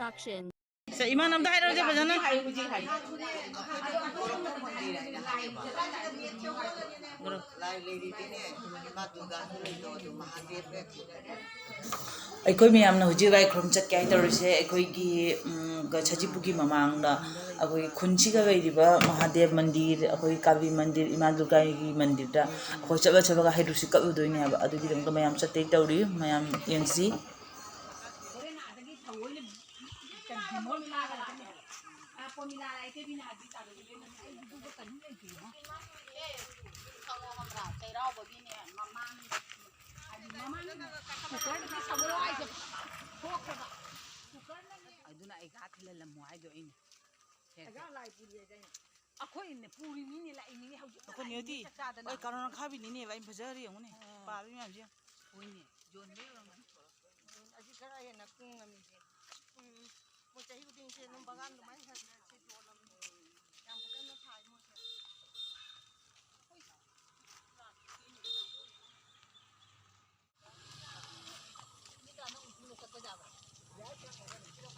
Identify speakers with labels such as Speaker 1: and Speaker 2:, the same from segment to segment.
Speaker 1: Production.
Speaker 2: Sa iman nam dahil raja pa jana. अखोई ma'am हूँ Y Khurram चटके तौरसे अखोगी सजीपुगी ममांग अखोई खुनसीग महादेव मंदिर अखोई काली मंदिर इमा दुर्गा की मंदिर अखोई चल चलगा हाइड्रोसी कलुदोने मैम चटे तौरी मैम यंगसी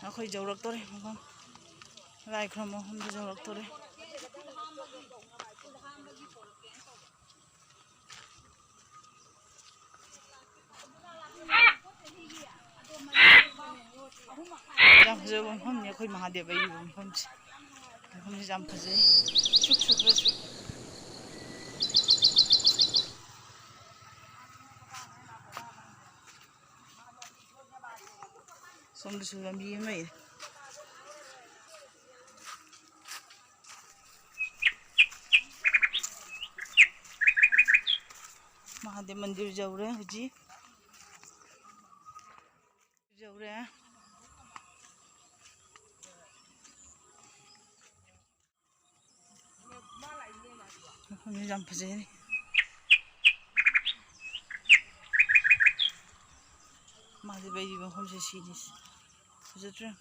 Speaker 2: अखोई जौरक्तोरे मफम लाई खुरम मफम जौरक्तोरे जाम फजब मफम ने अखोई महादेव आई मफम से मफम से जाम फजे सुख सुख रसु सोम दसु लंबी में महादेव मंदिर जाऊ रहे हुजी जाऊ रहे हैं हमें जाम फजे महादेव भाई हम से सीनिस फजत्र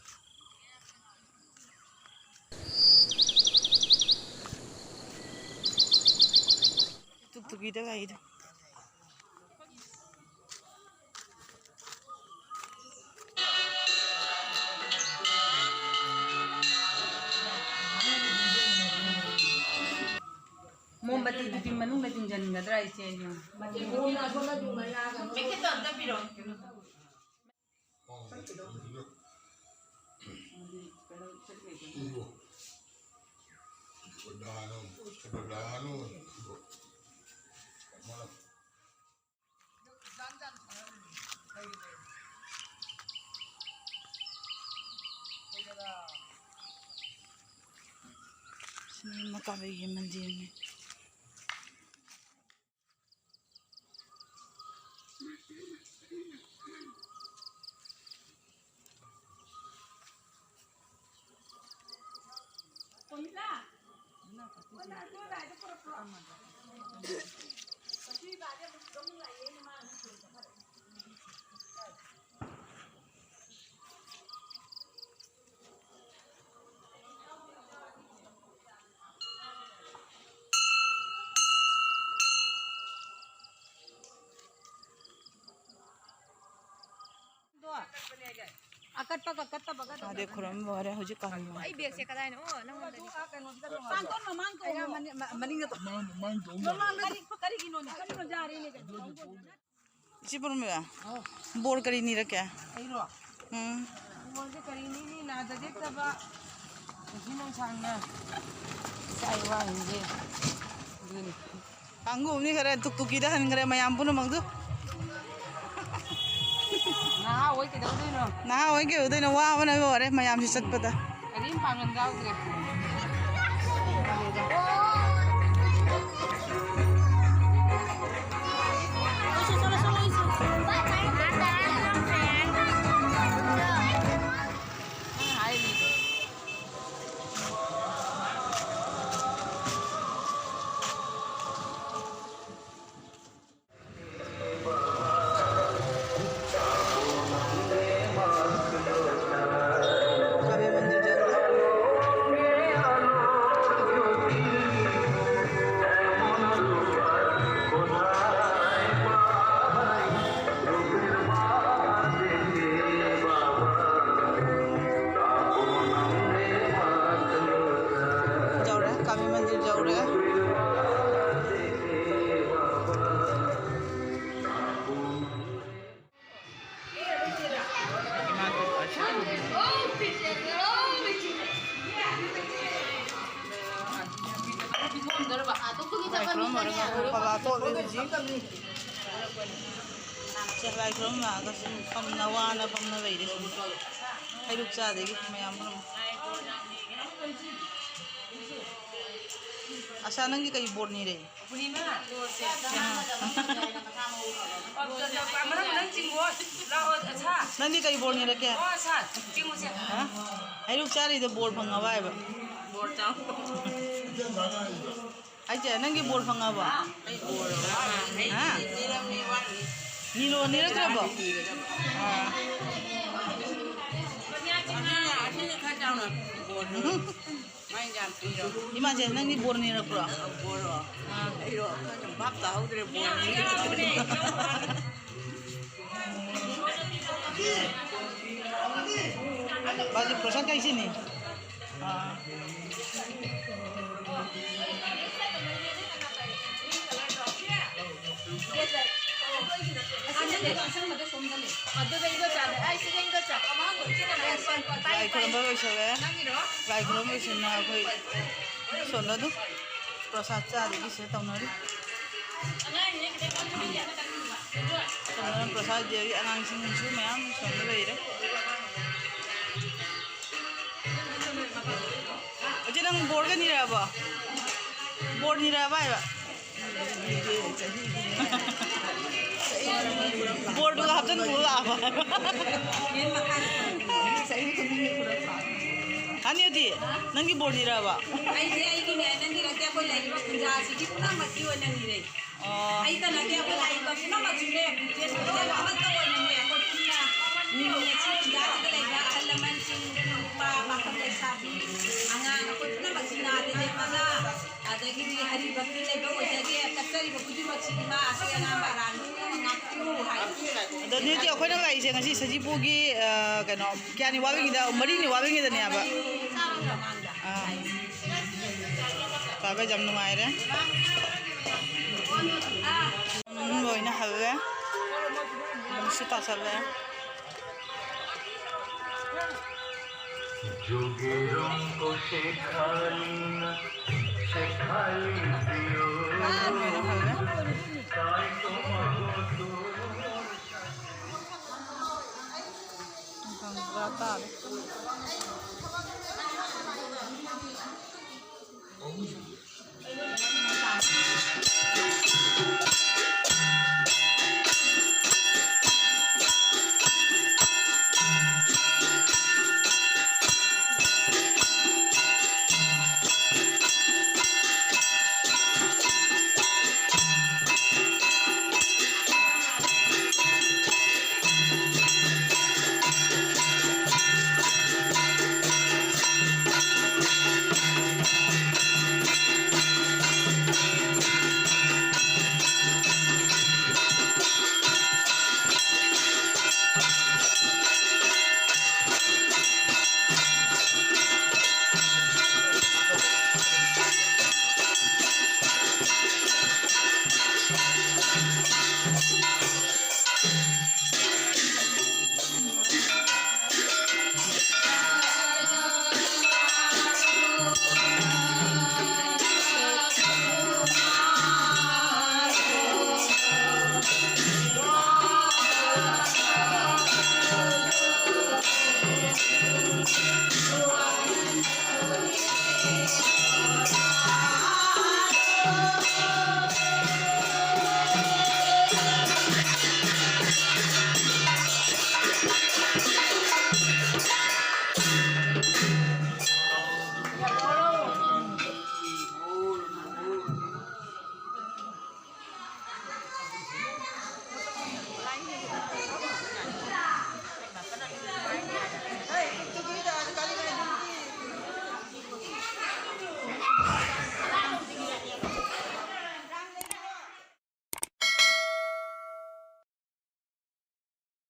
Speaker 2: तुक तुकी दे भाई दो
Speaker 3: मोमबत्ती दुटी मनु में तीन जन गदरा इसे जो
Speaker 2: मकाबे के मंदिर में महादेव खुरम बारे हुजी काम
Speaker 4: आई बेग से कदाई न ओ नंगोंदनी
Speaker 3: पांतोन ममांग तो मनिंग तो ममांग करी किनो ने कनो जा रही ने
Speaker 2: इसी पर में बोर करी नहीं रखे
Speaker 3: आइरो बोर के करी नहीं ना दे तबा जिनो सांगना साइवा हिंजे दिन
Speaker 2: अंगू नहीं करे तुक तुकी दा हन करे मयाम पुन मंगदु
Speaker 3: ना होय के दउदे नो
Speaker 2: ना होय के उदय न वा बना गोरे मयाम से चटपदा
Speaker 3: करीम पांगन गाउद्रे
Speaker 2: काबे मंदिर जा से लाई ख्रम लागा सुम फमना वाना फमना लैरे सुम हैरुक चादेगी मयाम फम आशा नंगी कई बोर्ड नहीं रही नंदी कई बोर्ड नहीं रखे हैरुक चारी तो बोर्ड फंगा हुआ है अच्छा नंगी बोर्ड फंगा हुआ हाँ नीलो नहीं रख रहा बो इमा जे नंगी बोर्ड नहीं रख रहा बाजी प्रसाद कैसी नहीं लाई खुरम लाई खुरम सोना प्रसाद चादी से तौनरी प्रसाद जे अनांगसिंगसु मैम सोना लेरे अजे नंग बोर्ड का नहीं रहा बा बोर्ड नहीं रहा बा बोर्ड का हफ्ते में बोला आप हाँ नहीं होती नंगी बोर्ड नहीं रहा बा
Speaker 3: आई की मैं नंगी रखे कोई लाइव पूजा सीधी पुना मची हो नंगी रही आई तो लगे कोई लाइव पुना मची ले जे मत तो वो नहीं है कोई पुना नीलो मची जा के लाइव हलमन सिंह पा बाकम ले साबी अंगा कोई पुना मची ना दे मजा आदगी भी हरी भक्ति ले गो जगे कचरी बकुजी मची मा आसे ना बारान नाक्यू हाई
Speaker 2: दनी ती अखोना लाइसे ngasi sajipugi kano kyani wabingi da mari ni wabingi da ne aba ka ba jam nungai re loina hawe sita sabe
Speaker 1: जोगे रंग को शेखाली दियो ताई तुम्हार